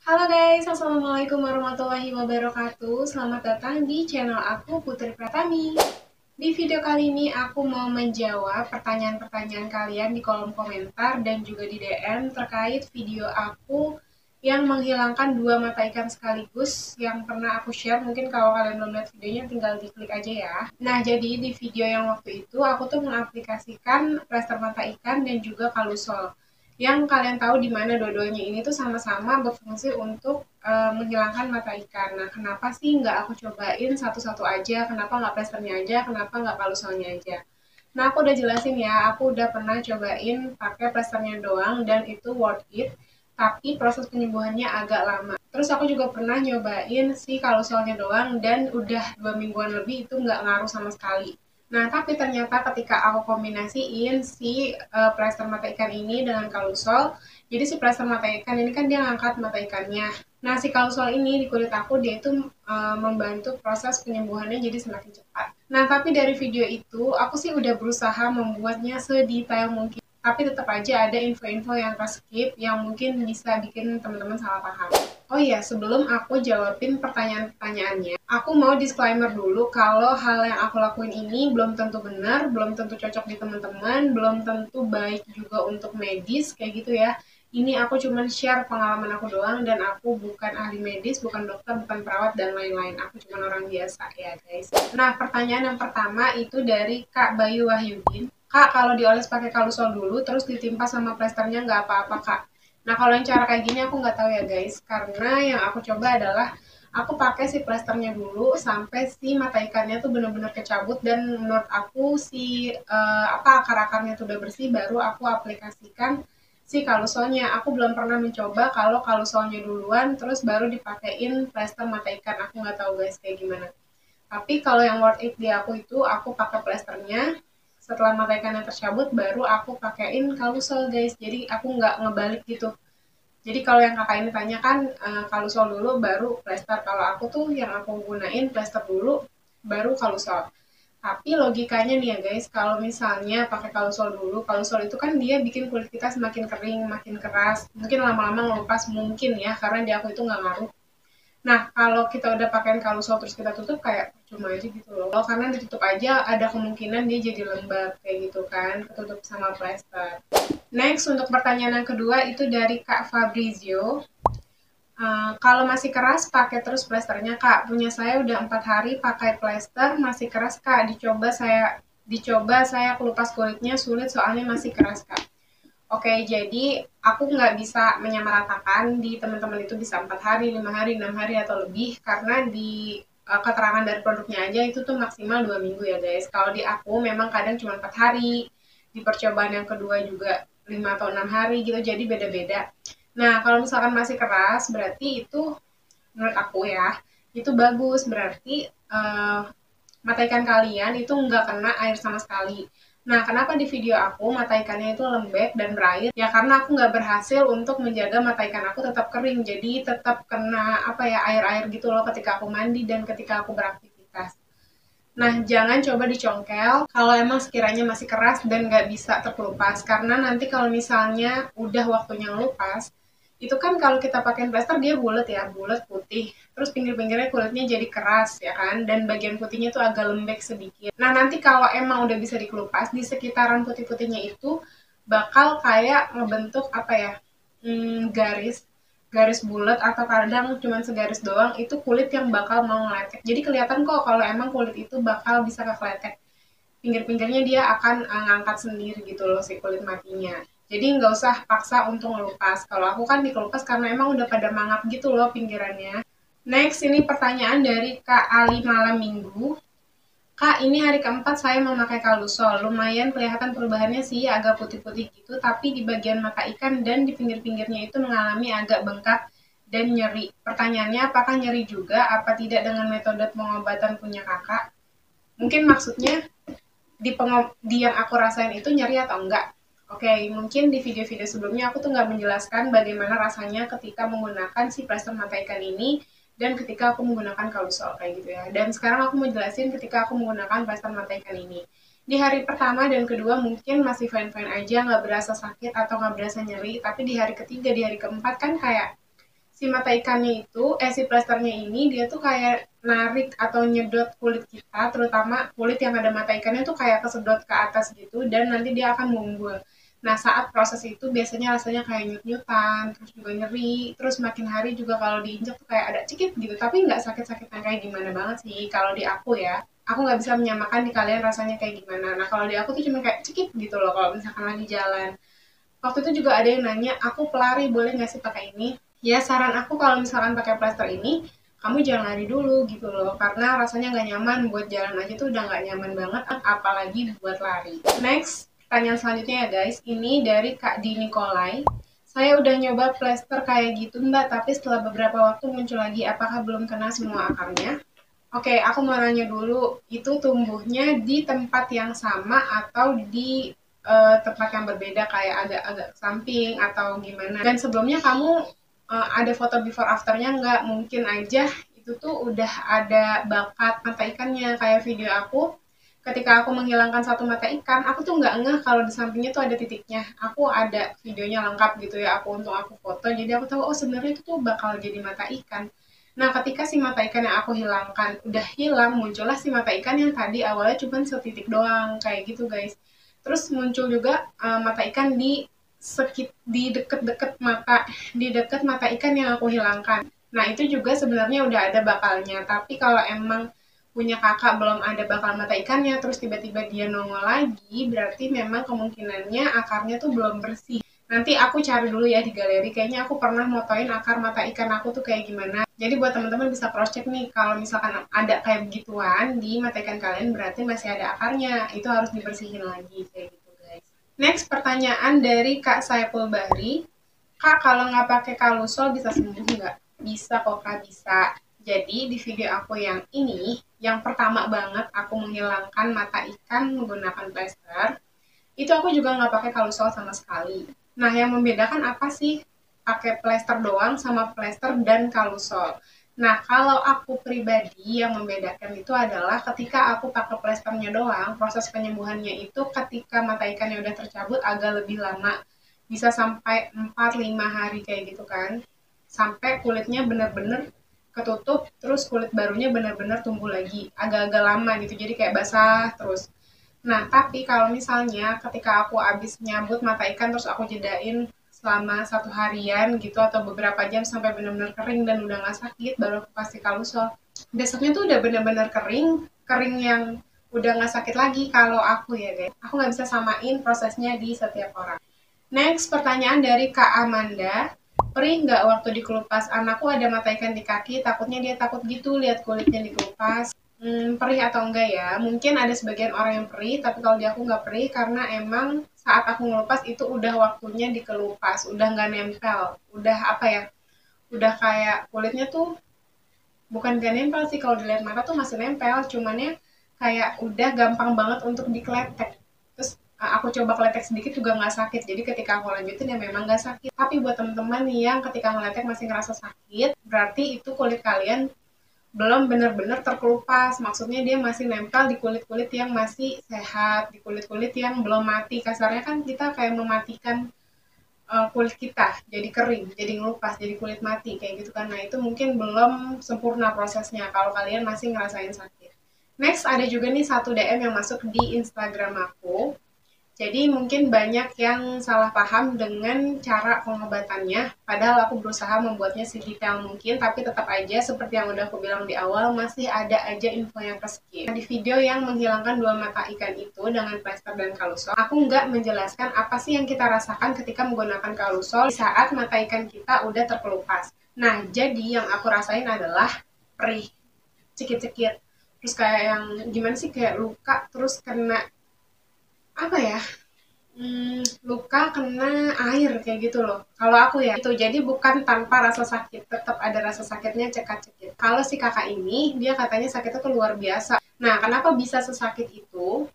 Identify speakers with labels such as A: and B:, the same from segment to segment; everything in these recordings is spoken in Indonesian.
A: Halo guys, Assalamualaikum warahmatullahi wabarakatuh. Selamat datang di channel aku Putri Pratami. Di video kali ini aku mau menjawab pertanyaan-pertanyaan kalian di kolom komentar dan juga di DM terkait video aku yang menghilangkan dua mata ikan sekaligus yang pernah aku share. Mungkin kalau kalian belum lihat videonya tinggal diklik aja ya. Nah, jadi di video yang waktu itu aku tuh mengaplikasikan plester mata ikan dan juga kalusol yang kalian tahu di mana dua-duanya ini tuh sama-sama berfungsi untuk menghilangkan mata ikan. Nah, kenapa sih nggak aku cobain satu-satu aja? Kenapa nggak plesternya aja? Kenapa nggak kalusolnya aja? Nah, aku udah jelasin ya, aku udah pernah cobain pakai plesternya doang dan itu worth it, tapi proses penyembuhannya agak lama. Terus aku juga pernah nyobain si kalusolnya doang dan udah 2 mingguan lebih itu nggak ngaruh sama sekali. Nah, tapi ternyata ketika aku kombinasiin si plester mata ikan ini dengan kalusol, jadi si plester mata ikan ini kan dia ngangkat mata ikannya. Nah, si kalusol ini di kulit aku dia itu membantu proses penyembuhannya jadi semakin cepat. Nah, tapi dari video itu aku sih udah berusaha membuatnya sedetail mungkin. Tapi tetap aja ada info-info yang skip yang mungkin bisa bikin teman-teman salah paham. Oh iya, sebelum aku jawabin pertanyaan-pertanyaannya, aku mau disclaimer dulu kalau hal yang aku lakuin ini belum tentu benar, belum tentu cocok di teman-teman, belum tentu baik juga untuk medis, kayak gitu ya. Ini aku cuman share pengalaman aku doang dan aku bukan ahli medis, bukan dokter, bukan perawat, dan lain-lain. Aku cuman orang biasa ya guys. Nah, pertanyaan yang pertama itu dari Kak Bayu Wahyudin. Kak, kalau dioles pakai kalusol dulu, terus ditimpa sama plesternya nggak apa-apa, Kak? Nah, kalau yang cara kayak gini aku nggak tahu ya guys, karena yang aku coba adalah aku pakai si plesternya dulu sampai si mata ikannya tuh bener-bener kecabut dan menurut aku si akar-akarnya tuh udah bersih baru aku aplikasikan si kalusolnya. Aku belum pernah mencoba kalau kalusolnya duluan terus baru dipakein plester mata ikan. Aku nggak tahu guys kayak gimana. Tapi kalau yang worth it di aku itu aku pakai plesternya setelah mata ikannya tercabut baru aku pakein kalusol guys. Jadi aku nggak ngebalik gitu. Jadi kalau yang kakak ini tanya kan kalusol dulu baru plester. Kalau aku tuh yang aku gunain plester dulu baru kalusol. Tapi logikanya nih ya guys, kalau misalnya pakai kalusol dulu, kalusol itu kan dia bikin kulit kita semakin kering, makin keras. Mungkin lama-lama ngelupas mungkin ya, karena di aku itu nggak ngaruh. Nah, kalau kita udah pakein kalusol terus kita tutup kayak cuma aja gitu loh. Kalau karena ditutup aja ada kemungkinan dia jadi lembab kayak gitu kan, ketutup sama plester. Next, untuk pertanyaan yang kedua itu dari Kak Fabrizio. Kalau masih keras, pakai terus plesternya, Kak. Punya saya udah 4 hari pakai plester, masih keras, Kak. Dicoba saya kelupas kulitnya sulit soalnya masih keras, Kak. Oke, jadi aku nggak bisa menyamaratakan di teman-teman itu bisa 4 hari, 5 hari, 6 hari, atau lebih, karena di keterangan dari produknya aja itu tuh maksimal 2 minggu ya guys. Kalau di aku memang kadang cuma 4 hari, di percobaan yang kedua juga 5 atau 6 hari gitu, jadi beda-beda. Nah, kalau misalkan masih keras, berarti itu menurut aku ya, itu bagus. Berarti mata ikan kalian itu nggak kena air sama sekali. Nah, kenapa di video aku mata ikannya itu lembek dan berair? Ya karena aku nggak berhasil untuk menjaga mata ikan aku tetap kering. Jadi tetap kena apa ya air-air gitu loh ketika aku mandi dan ketika aku beraktivitas. Nah, jangan coba dicongkel kalau emang sekiranya masih keras dan nggak bisa terkelupas. Karena nanti kalau misalnya udah waktunya ngelupas, itu kan kalau kita pakai plester dia bulat ya, bulat putih. Terus pinggir-pinggirnya kulitnya jadi keras ya kan, dan bagian putihnya tuh agak lembek sedikit. Nah, nanti kalau emang udah bisa dikelupas, di sekitaran putih-putihnya itu bakal kayak ngebentuk apa ya, garis garis bulat atau kadang cuma segaris doang itu kulit yang bakal mau ngeletek. Jadi kelihatan kok kalau emang kulit itu bakal bisa kekeletek. Pinggir-pinggirnya dia akan ngangkat sendiri gitu loh si kulit matinya. Jadi nggak usah paksa untuk ngelupas. Kalau aku kan dikelupas karena emang udah pada mangap gitu loh pinggirannya. Next, ini pertanyaan dari Kak Ali Malam Minggu. Kak, ini hari keempat saya memakai kalusol. Lumayan kelihatan perubahannya sih, agak putih-putih gitu, tapi di bagian mata ikan dan di pinggir-pinggirnya itu mengalami agak bengkak dan nyeri. Pertanyaannya, apakah nyeri juga? Apa tidak dengan metode pengobatan punya kakak? Mungkin maksudnya di yang aku rasain itu nyeri atau enggak? Oke, mungkin di video-video sebelumnya aku tuh nggak menjelaskan bagaimana rasanya ketika menggunakan si plester mata ikan ini dan ketika aku menggunakan kalusol kayak gitu ya. Dan sekarang aku mau jelasin ketika aku menggunakan plester mata ikan ini. Di hari pertama dan kedua mungkin masih fine-fine aja, nggak berasa sakit atau nggak berasa nyeri. Tapi di hari ketiga, di hari keempat kan kayak si mata ikannya itu, si plasternya ini dia tuh kayak narik atau nyedot kulit kita, terutama kulit yang ada mata ikannya tuh kayak kesedot ke atas gitu, dan nanti dia akan mengumpul. Nah, saat proses itu biasanya rasanya kayak nyut-nyutan, terus juga nyeri, terus makin hari juga kalau diinjak tuh kayak ada cikit gitu, tapi nggak sakit-sakit yang kayak gimana banget sih kalau di aku ya. Aku nggak bisa menyamakan di kalian rasanya kayak gimana. Nah, kalau di aku tuh cuma kayak cikit gitu loh kalau misalkan lagi jalan. Waktu itu juga ada yang nanya, aku pelari boleh nggak sih pakai ini? Ya saran aku kalau misalkan pakai plaster ini, kamu jangan lari dulu gitu loh, karena rasanya nggak nyaman, buat jalan aja tuh udah nggak nyaman banget, apalagi buat lari. Next, pertanyaan selanjutnya ya guys, ini dari Kak Di Nikolai. Saya udah nyoba plaster kayak gitu mbak, tapi setelah beberapa waktu muncul lagi, apakah belum kena semua akarnya? Oke, aku mau nanya dulu, itu tumbuhnya di tempat yang sama atau di tempat yang berbeda kayak agak-agak samping atau gimana? Dan sebelumnya kamu ada foto before afternya nggak? Mungkin aja itu tuh udah ada bakat mata ikannya kayak video aku. Ketika aku menghilangkan satu mata ikan, aku tuh nggak ngeh kalau di sampingnya tuh ada titiknya. Aku ada videonya lengkap gitu ya, aku foto, jadi aku tahu oh sebenarnya itu tuh bakal jadi mata ikan. Nah, ketika si mata ikan yang aku hilangkan udah hilang, muncullah si mata ikan yang tadi awalnya cuma setitik doang, kayak gitu guys. Terus muncul juga mata ikan di deket-deket mata, di deket mata ikan yang aku hilangkan. Nah, itu juga sebenarnya udah ada bakalnya, tapi kalau emang punya kakak belum ada bakal mata ikannya, terus tiba-tiba dia nongol lagi, berarti memang kemungkinannya akarnya tuh belum bersih. Nanti aku cari dulu ya di galeri, kayaknya aku pernah motoin akar mata ikan aku tuh kayak gimana. Jadi buat teman-teman bisa cross check nih, kalau misalkan ada kayak begituan di mata ikan kalian berarti masih ada akarnya, itu harus dibersihin lagi kayak gitu guys. Next pertanyaan dari Kak Saiful Bahri. Kak, kalau nggak pakai kalusol bisa sembuh nggak? Bisa kok Kak, bisa. Jadi di video aku yang ini, yang pertama banget aku menghilangkan mata ikan menggunakan plester, itu aku juga nggak pakai kalusol sama sekali. Nah, yang membedakan apa sih pakai plester doang sama plester dan kalusol? Nah, kalau aku pribadi yang membedakan itu adalah ketika aku pakai plesternya doang, proses penyembuhannya itu ketika mata ikannya udah tercabut agak lebih lama. Bisa sampai 4-5 hari kayak gitu kan. Sampai kulitnya bener-bener ketutup, terus kulit barunya bener-bener tumbuh lagi. Agak-agak lama gitu, jadi kayak basah terus. Nah, tapi kalau misalnya ketika aku habis nyambut mata ikan terus aku jedain selama 1 harian gitu atau beberapa jam sampai benar-benar kering dan udah nggak sakit, baru aku kasih kalusol. Besoknya tuh udah benar-benar kering, kering yang udah nggak sakit lagi kalau aku ya guys. Aku nggak bisa samain prosesnya di setiap orang. Next, pertanyaan dari Kak Amanda. Perih nggak waktu dikelupas? Anakku ada mata ikan di kaki, takutnya dia takut gitu lihat kulitnya dikelupas. Perih atau enggak ya? Mungkin ada sebagian orang yang perih, tapi kalau di aku nggak perih karena emang saat aku ngelupas itu udah waktunya dikelupas, udah nggak nempel, udah apa ya? Udah kayak kulitnya tuh bukan gak nempel sih, kalau dilihat mata tuh masih nempel, cuman ya kayak udah gampang banget untuk dikletek. Terus aku coba kletek sedikit juga nggak sakit, jadi ketika aku lanjutin ya memang nggak sakit. Tapi buat teman-teman yang ketika ngeletek masih ngerasa sakit, berarti itu kulit kalian belum benar-benar terkelupas, maksudnya dia masih nempel di kulit-kulit yang masih sehat, di kulit-kulit yang belum mati. Kasarnya kan kita kayak mematikan kulit kita jadi kering, jadi ngelupas, jadi kulit mati kayak gitu kan. Nah, itu mungkin belum sempurna prosesnya kalau kalian masih ngerasain sakit. Next, ada juga nih satu DM yang masuk di Instagram aku. Jadi mungkin banyak yang salah paham dengan cara pengobatannya, padahal aku berusaha membuatnya sedetail mungkin, tapi tetap aja seperti yang udah aku bilang di awal, masih ada aja info yang keskip. Di video yang menghilangkan 2 mata ikan itu dengan plester dan kalusol, aku nggak menjelaskan apa sih yang kita rasakan ketika menggunakan kalusol saat mata ikan kita udah terkelupas. Nah, jadi yang aku rasain adalah perih, cekit-cekit, terus kayak yang gimana sih, kayak luka, terus kena apa ya, luka kena air kayak gitu loh. Kalau aku ya itu jadi bukan tanpa rasa sakit, tetap ada rasa sakitnya cekat-cekit. Kalau si kakak ini dia katanya sakitnya tuh luar biasa. Nah, kenapa bisa sesakit itu?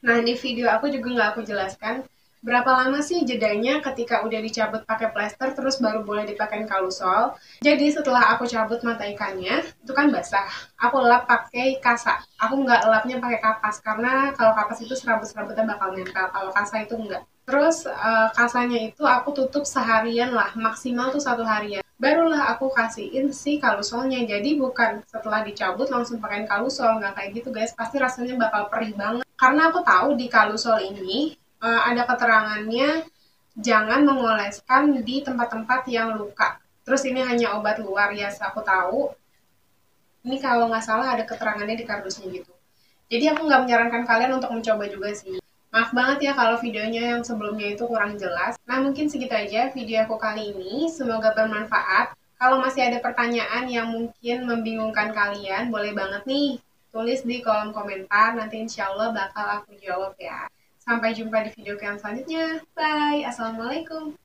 A: Nah, di video aku juga nggak aku jelaskan berapa lama sih jedanya ketika udah dicabut pakai plester terus baru boleh dipakai kalusol. Jadi setelah aku cabut mata ikannya, itu kan basah. Aku lap pakai kasa. Aku nggak lapnya pakai kapas karena kalau kapas itu serabut-serabutnya bakal nempel. Kalau kasa itu enggak. Terus kasanya itu aku tutup seharian lah, maksimal tuh 1 harian. barulah aku kasihin si kalusolnya. Jadi bukan setelah dicabut langsung pakein kalusol, nggak kayak gitu guys, pasti rasanya bakal perih banget. Karena aku tahu di kalusol ini ada keterangannya jangan mengoleskan di tempat-tempat yang luka. Terus ini hanya obat luar ya, aku tahu. Ini kalau nggak salah ada keterangannya di kardusnya gitu. Jadi aku nggak menyarankan kalian untuk mencoba juga sih. Maaf banget ya kalau videonya yang sebelumnya itu kurang jelas. Nah mungkin segitu aja video aku kali ini. Semoga bermanfaat. Kalau masih ada pertanyaan yang mungkin membingungkan kalian, boleh banget nih tulis di kolom komentar. Nanti insya Allah bakal aku jawab ya. Sampai jumpa di video yang selanjutnya. Bye. Assalamualaikum.